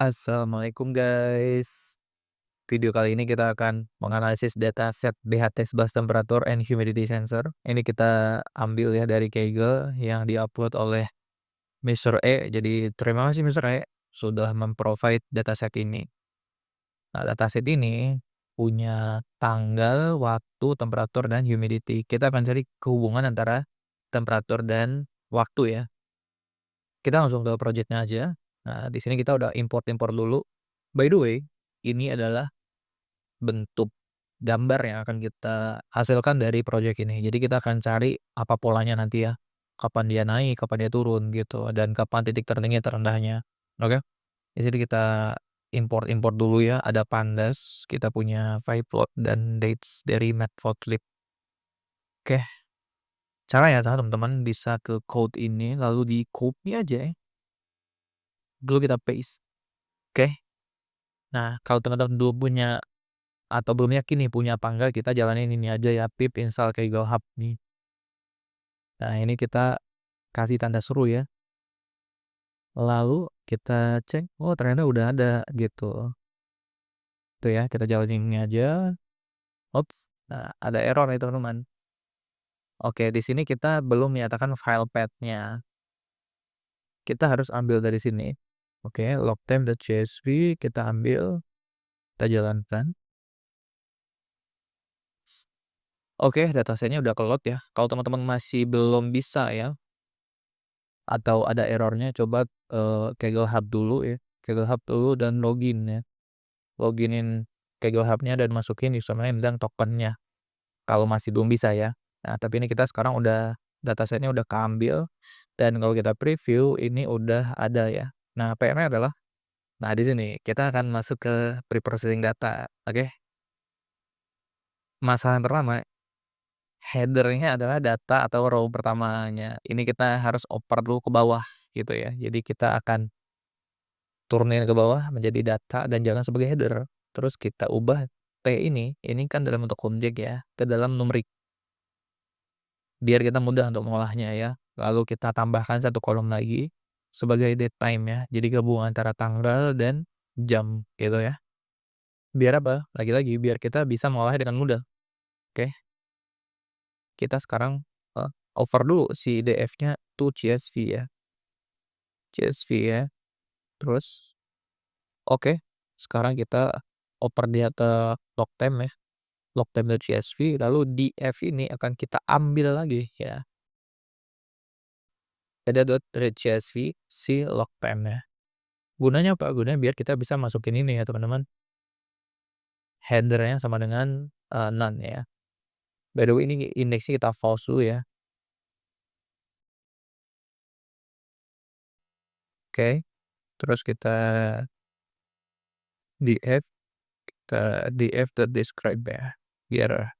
Assalamualaikum guys. Video kali ini kita akan menganalisis dataset BH Bus Temperature and Humidity Sensor. Ini kita ambil ya dari Kaggle yang diupload oleh Mr. E. Jadi terima kasih Mr. E sudah memprovide dataset ini. Nah, dataset ini punya tanggal, waktu, temperatur, dan humidity. Kita akan cari kehubungan antara temperatur dan waktu ya. Kita langsung ke projectnya aja. Nah, di sini kita udah import-import dulu. By the way, ini adalah bentuk gambar yang akan kita hasilkan dari project ini. Jadi kita akan cari apa polanya nanti ya. Kapan dia naik, kapan dia turun gitu, dan kapan titik tertinggi terendahnya. Oke. Di sini kita import-import dulu ya. Ada pandas, kita punya plot dan dates dari Matplotlib. Oke. Caranya teman-teman bisa ke code ini lalu di copy aja ya. Lalu kita paste. Oke. Nah, kalau teman-teman dulu punya atau belum yakin nih punya apa enggak, kita jalanin ini aja ya, pip install Kaggle Hub nih. Nah, ini kita kasih tanda seru ya. Lalu kita cek, oh ternyata udah ada gitu. Tuh ya, kita jalanin ini aja. Ops, nah ada error nih teman-teman. Oke, di sini kita belum menyatakan file path-nya. Kita harus ambil dari sini. Oke, logtime.csv kita ambil, kita jalankan. Oke, datasetnya udah ke-load ya. Kalau teman-teman masih belum bisa ya, atau ada errornya coba, Kaggle Hub dulu ya, Kaggle Hub dulu dan login ya. Loginin Kaggle Hub-nya dan masukin username dan token-nya, kalau masih belum bisa ya. Nah, tapi ini kita sekarang udah dataset-nya udah keambil dan kalau kita preview ini udah ada ya. Nah, PR-nya adalah, nah di sini kita akan masuk ke pre-processing data, oke. Masalah yang pertama, header-nya adalah data atau row pertamanya. Ini kita harus oper dulu ke bawah gitu ya. Jadi kita akan turunin ke bawah menjadi data dan jangan sebagai header. Terus kita ubah T ini kan dalam bentuk objek ya, ke dalam numerik. Biar kita mudah untuk mengolahnya ya. Lalu kita tambahkan satu kolom lagi sebagai date time ya. Jadi gabungan antara tanggal dan jam gitu ya. Biar apa? Lagi-lagi biar kita bisa mengolahnya dengan mudah. Oke, kita sekarang over dulu si DF-nya to CSV ya. CSV ya. Terus oke, sekarang kita oper dia ke logtime ya. Logtime.csv lalu di F ini akan kita ambil lagi ya. Ada.read.csv si logtime-nya. Gunanya apa? Gunanya biar kita bisa masukin ini ya teman-teman, header-nya sama dengan, none ya. By the way ini indeksnya kita false dulu ya. Oke, terus kita df, kita df.describe ya, biar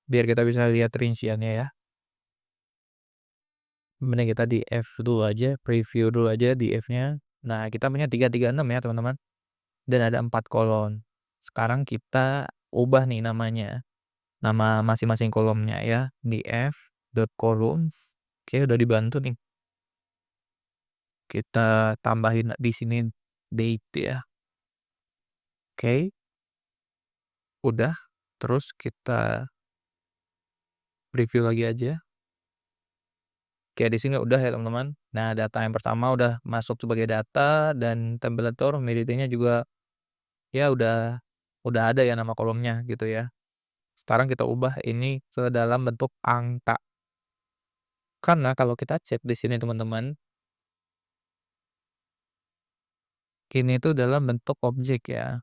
biar kita bisa lihat rinciannya ya. Mending kita df dulu aja, preview dulu aja df-nya. Nah, kita punya 336 ya teman-teman, dan ada 4 kolom. Sekarang kita ubah nih namanya. Nama masing-masing kolomnya ya, df.columns. Oke, udah dibantu nih. Kita tambahin di sini date ya. Oke, udah. Terus kita preview lagi aja. Oke, di sini udah ya teman-teman. Nah, data yang pertama udah masuk sebagai data dan temperature humidity-nya juga ya udah ada ya nama kolomnya gitu ya. Sekarang kita ubah ini ke dalam bentuk angka. Karena kalau kita cek di sini teman-teman, ini tuh dalam bentuk objek ya.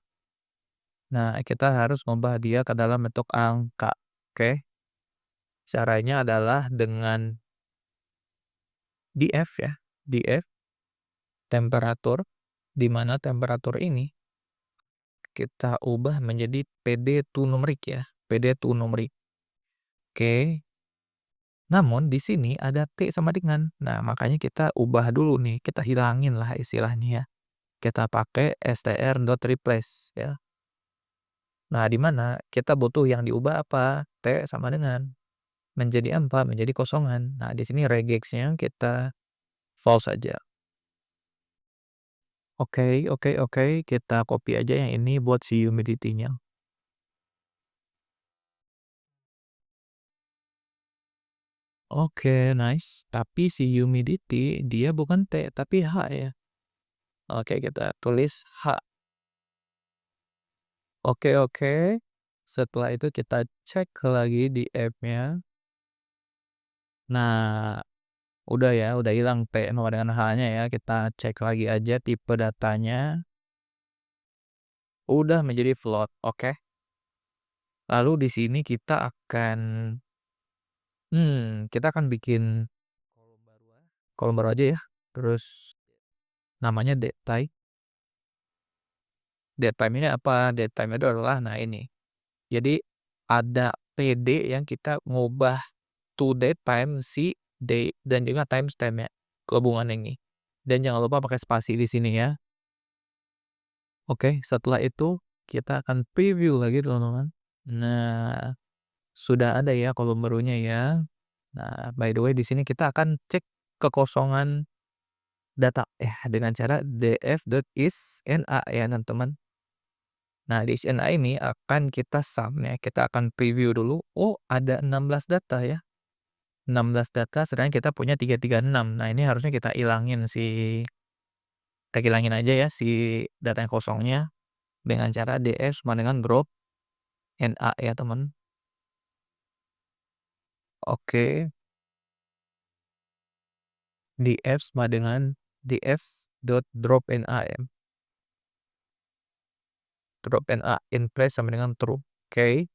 Nah, kita harus ngubah dia ke dalam bentuk angka. Oke. Caranya adalah dengan df ya. Df temperatur, di mana temperatur ini kita ubah menjadi PD to numerik ya. PD to numerik. Oke. Namun di sini ada T sama dengan. Nah, makanya kita ubah dulu nih, kita hilangin lah istilahnya ya. Kita pakai str.replace ya. Nah, di mana kita butuh yang diubah apa? T sama dengan. Menjadi apa? Menjadi kosongan. Nah, di sini regexnya kita false aja. Oke oke oke, kita copy aja yang ini buat si humidity-nya. Oke, nice. Tapi si humidity dia bukan T, tapi H ya. Oke, kita tulis H. Oke oke. Setelah itu kita cek lagi di app-nya. Nah, udah ya, udah hilang T sama dengan H-nya ya. Kita cek lagi aja tipe datanya. Udah menjadi float, oke. Lalu di sini kita akan bikin kolom baru aja ya. Terus namanya datetime. Datetime ini apa? Datetime itu adalah nah ini. Jadi ada PD yang kita ngubah to datetime si day dan juga timestamp ya. Gabungan ini. Dan jangan lupa pakai spasi di sini ya. Oke, setelah itu kita akan preview lagi teman-teman. Nah, sudah ada ya kolom barunya ya. Nah, by the way di sini kita akan cek kekosongan data ya dengan cara df.isNa ya teman-teman. Nah, di isNa ini akan kita sum ya, kita akan preview dulu. Oh, ada 16 data ya. 16 data sedangkan kita punya 336. Nah, ini harusnya kita hilangin aja ya si data yang kosongnya dengan cara df sama dengan drop na ya teman. Oke, df sama dengan df.drop na ya. Drop na in place sama dengan true. Oke.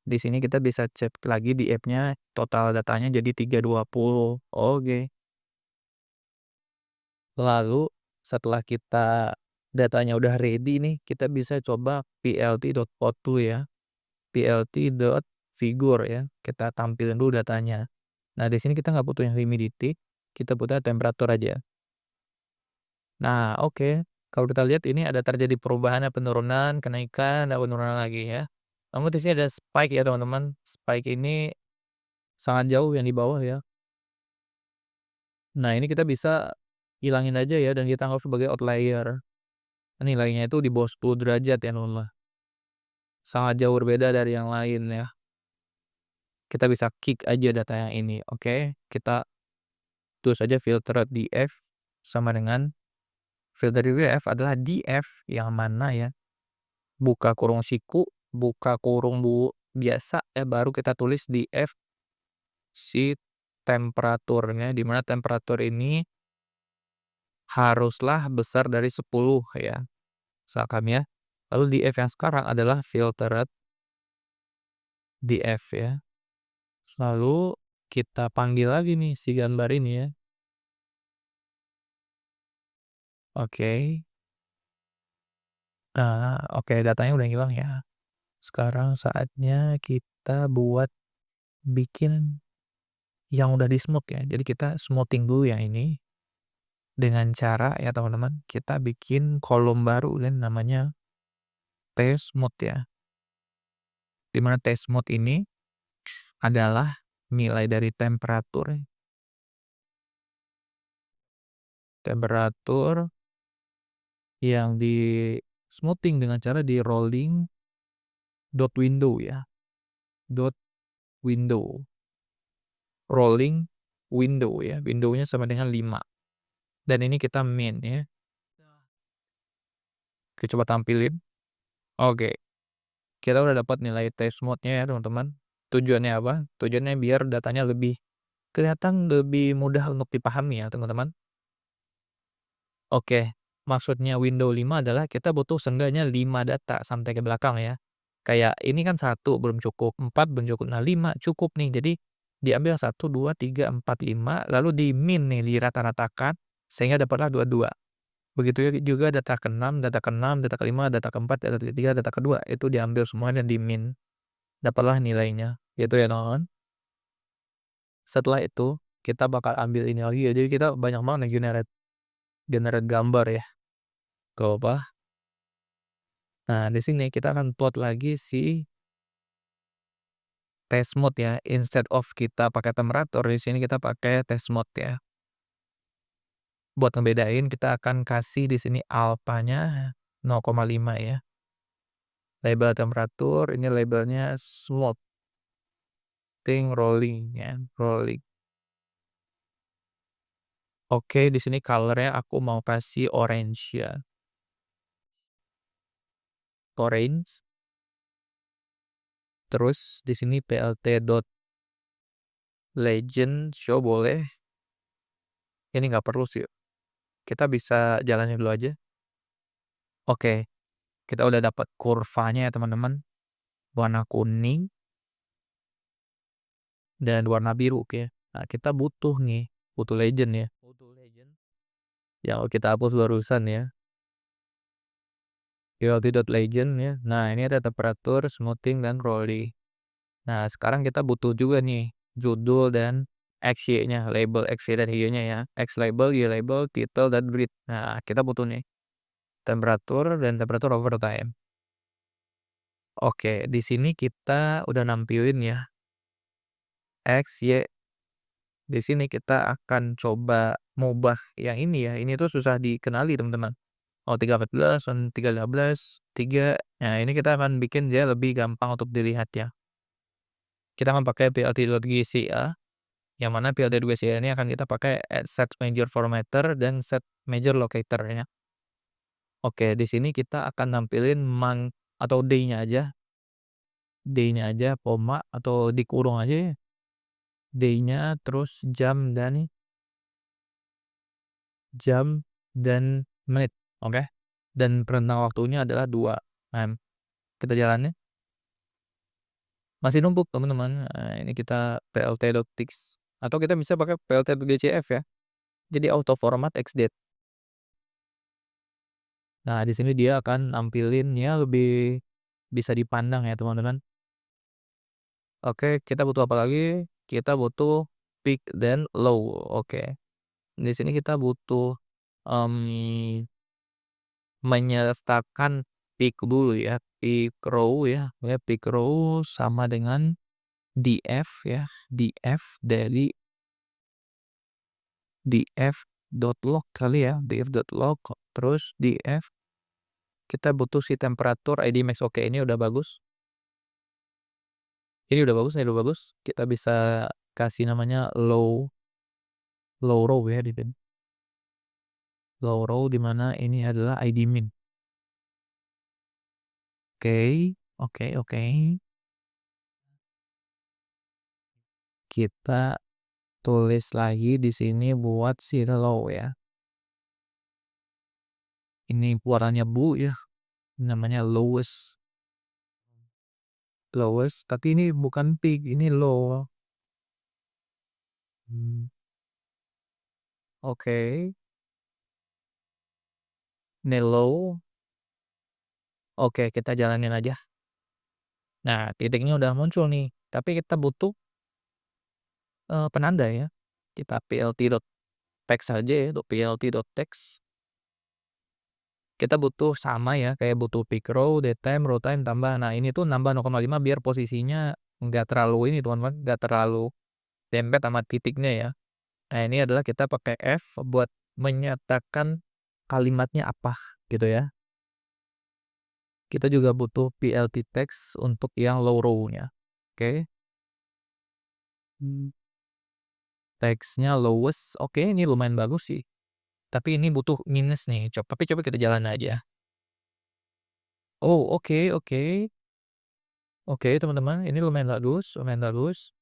Di sini kita bisa cek lagi di app-nya total datanya jadi 320. Oke. Lalu setelah kita datanya udah ready nih, kita bisa coba plt.plot dulu ya. Plt.figure ya. Kita tampilin dulu datanya. Nah, di sini kita nggak butuh yang humidity, kita butuh temperatur aja. Nah, oke. Kalau kita lihat ini ada terjadi perubahan, penurunan, kenaikan, dan penurunan lagi ya. Namun di sini ada spike ya teman-teman. Spike ini sangat jauh yang di bawah ya. Nah, ini kita bisa hilangin aja ya dan kita anggap sebagai outlier. Nilainya itu di bawah 10 derajat ya teman-teman. Sangat jauh berbeda dari yang lain ya. Kita bisa kick aja data yang ini. Oke, kita tulis aja filter df sama dengan filter df adalah df yang mana ya. Buka kurung siku, buka kurung biasa ya baru kita tulis df si temperaturnya di mana temperatur ini haruslah besar dari 10 ya. Misalkan ya. Lalu df yang sekarang adalah filtered df ya. Lalu kita panggil lagi nih si gambar ini ya. Oke. Nah, oke datanya udah hilang ya. Sekarang saatnya kita buat bikin yang udah di smooth ya. Jadi kita smoothing dulu yang ini dengan cara ya teman-teman, kita bikin kolom baru dan namanya tsmooth ya. Di mana tsmooth ini adalah nilai dari temperatur yang di smoothing dengan cara di rolling dot window ya. Dot window. Rolling window ya. Window-nya sama dengan 5. Dan ini kita min ya. Kita coba tampilin. Oke. Kita udah dapat nilai test mode-nya ya teman-teman. Tujuannya apa? Tujuannya biar datanya lebih kelihatan lebih mudah untuk dipahami ya teman-teman. Oke, maksudnya window 5 adalah kita butuh seenggaknya 5 data sampai ke belakang ya. Kayak ini kan satu belum cukup, 4 belum cukup, nah 5 cukup nih. Jadi diambil 1, 2, 3, 4, 5 lalu di min nih, dirata-ratakan sehingga dapatlah 22. Begitu ya juga data ke-6, data ke-6, data ke-5, data ke-4, data ke-3, data ke-2 itu diambil semua dan di min. Dapatlah nilainya, gitu ya teman-teman. Setelah itu kita bakal ambil ini lagi ya. Jadi kita banyak banget nih generate generate gambar ya. Gak apa. Nah, di sini kita akan plot lagi si test mode ya. Instead of kita pakai temperatur, di sini kita pakai test mode ya. Buat ngebedain kita akan kasih di sini alfanya 0,5 ya. Label temperatur ini labelnya smoothing rolling ya, rolling. Oke, di sini color-nya aku mau kasih orange ya. Orange. Terus di sini plt.legend show boleh. Ini nggak perlu sih. Kita bisa jalanin dulu aja. Oke, kita udah dapat kurvanya ya teman-teman. Warna kuning dan warna biru oke. Nah, kita butuh nih, butuh legend ya. Butuh legend. Yang kita hapus barusan ya. plt.legend ya. Nah, ini ada temperatur, smoothing, dan rolling. Nah, sekarang kita butuh juga nih judul dan XY-nya, label XY dan Y-nya ya. X label, Y label, title, dan breed. Nah, kita butuh nih temperatur dan temperatur overtime. Oke, di sini kita udah nampilin ya X, Y. Di sini kita akan coba ngubah yang ini ya. Ini tuh susah dikenali teman-teman. Oh 314, 315, 3. Nah, ini kita akan bikin dia lebih gampang untuk dilihat ya. Kita akan pakai plt.gca. Yang mana plt.gca ini akan kita pakai set major formatter dan set major locator ya. Oke, di sini kita akan nampilin atau day-nya aja. Day-nya aja, koma atau dikurung aja ya. Day-nya terus jam dan menit. Oke. Dan rentang waktunya adalah 2. Nah, kita jalanin. Masih numpuk teman-teman. Nah, ini kita plt.tix atau kita bisa pakai plt.gcf ya. Jadi auto format xdate. Nah, di sini dia akan nampilinnya lebih bisa dipandang ya teman-teman. Oke, kita butuh apa lagi? Kita butuh peak dan low. Oke. Di sini kita butuh menyertakan peak dulu ya. Peak row ya. Ya, peak row sama dengan df ya. df.log kali ya. df.log terus df kita butuh si temperatur ID max. Oke, ini udah bagus. Ini udah bagus, ini udah bagus. Kita bisa kasih namanya low row ya di sini. Low row di mana ini adalah ID min. Oke, oke, oke. Kita tulis lagi di sini buat si low ya. Ini warnanya blue ya. Namanya lowest. Lowest, tapi ini bukan peak, ini low. Oke. Ini low. Oke, kita jalanin aja. Nah, titiknya udah muncul nih. Tapi kita butuh penanda ya. Kita plt.text aja ya. plt.text. Kita butuh sama ya, kayak butuh peak row, datetime, row time tambah. Nah, ini tuh nambah 0,5 biar posisinya nggak terlalu ini teman-teman, nggak terlalu dempet sama titiknya ya. Nah, ini adalah kita pakai F buat menyatakan kalimatnya apa gitu ya. Kita juga butuh plt text untuk yang low row-nya. Oke. Text-nya lowest. Oke, ini lumayan bagus sih. Tapi ini butuh minus nih. Tapi coba kita jalan aja. Oh, oke, oke. Oke, teman-teman, ini lumayan bagus, lumayan bagus.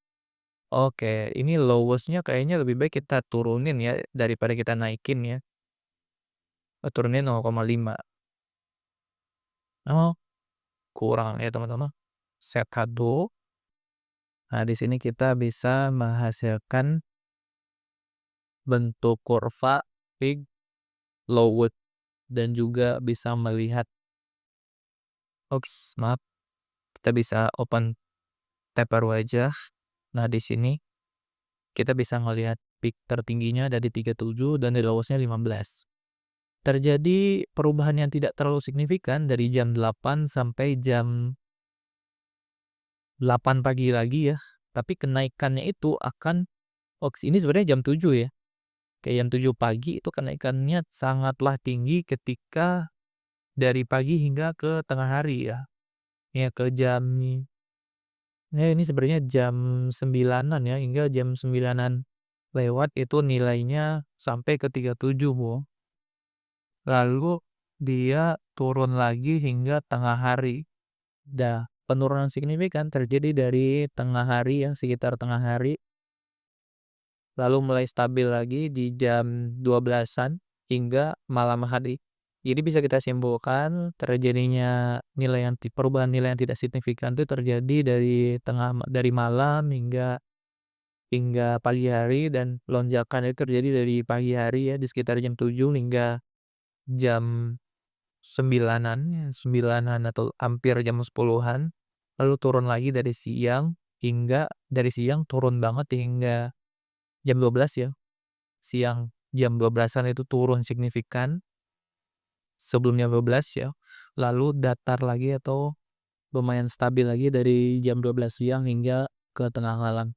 Oke, ini lowest-nya kayaknya lebih baik kita turunin ya daripada kita naikin ya. Turunin 0,5. Oh, kurang ya teman-teman. Set kado. Nah, di sini kita bisa menghasilkan bentuk kurva peak, lowest dan juga bisa melihat. Ops, maaf. Kita bisa open tab baru aja. Nah, di sini kita bisa ngelihat peak tertingginya ada di 37 dan di lowest-nya 15. Terjadi perubahan yang tidak terlalu signifikan dari jam 8 sampai jam 8 pagi lagi ya. Tapi kenaikannya itu akan ini sebenarnya jam 7 ya. Kayak jam 7 pagi itu kenaikannya sangatlah tinggi ketika dari pagi hingga ke tengah hari ya. Ya ke jam ya ini sebenarnya jam 9.00-an ya, hingga jam 9.00-an lewat itu nilainya sampai ke 37, Bro. Lalu dia turun lagi hingga tengah hari. Penurunan signifikan terjadi dari tengah hari ya, sekitar tengah hari, lalu mulai stabil lagi di jam 12.00-an hingga malam hari. Jadi bisa kita simpulkan terjadinya perubahan nilai yang tidak signifikan itu terjadi dari malam hingga pagi hari, dan lonjakan itu terjadi dari pagi hari ya di sekitar jam 7 hingga jam 9.00-an atau hampir jam 10.00-an, lalu turun lagi dari siang turun banget hingga jam 12.00 ya. Siang jam 12.00-an itu turun signifikan sebelum jam 12.00 ya, lalu datar lagi atau lumayan stabil lagi dari jam 12 siang hingga ke tengah malam.